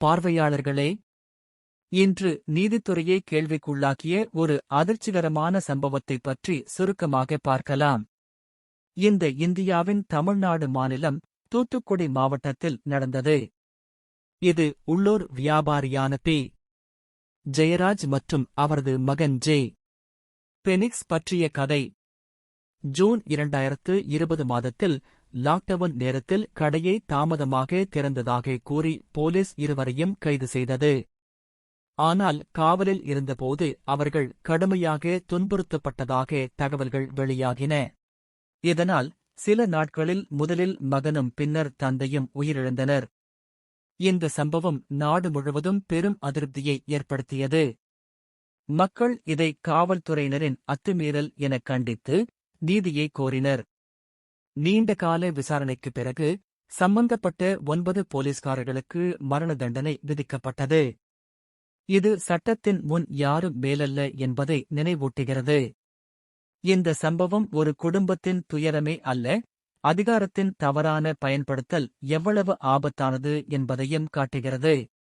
பார்வையாளர்களே, இன்று நீதித்துறையை கேள்விக்குள்ளாக்கிய ஒரு அதிர்ச்சிகரமான சம்பவத்தைப் பற்றி சுருக்கமாக பார்க்கலாம். இந்த இந்தியாவின் தமிழ்நாடு மாநிலம் தூத்துக்குடி மாவட்டத்தில் நடந்தது. இது உள்ளூர் வியாபாரியான பி. ஜெயராஜ் மற்றும் அவரது மகன் ஜே. பெனிக்ஸ் பற்றிய கதை. ஜூன் 2020 மாதத்தில் லாக்டவுன் நேரத்தில் கடையை தாமதமாக திறந்ததாக கூறி போலீஸ் இருவரையும் கைது செய்தது. ஆனால் காவலில் இருந்தபோது அவர்கள் கடுமையாக துன்புறுத்தப்பட்டதாக தகவல்கள் வெளியாகின. இதனால் சில நாட்களில் முதலில் மகனும் பின்னர் தந்தையும் உயிரிழந்தனர். இந்த சம்பவம் நாடு முழுவதும் பெரும் அதிருப்தியை ஏற்படுத்தியது. மக்கள் இதை காவல்துறையினரின் அத்துமீறல் என கண்டித்து நீதியை கோரினர். நீண்டகால விசாரணைக்குப் பிறகு சம்பந்தப்பட்ட 9 போலீஸ்காரர்களுக்கு மரண தண்டனை விதிக்கப்பட்டது. இது சட்டத்தின் முன் யாரும் மேலல்ல என்பதை நினைவூட்டுகிறது. இந்த சம்பவம் ஒரு குடும்பத்தின் துயரமே அல்ல, அதிகாரத்தின் தவறான பயன்படுத்தல் எவ்வளவு ஆபத்தானது என்பதையும் காட்டுகிறது.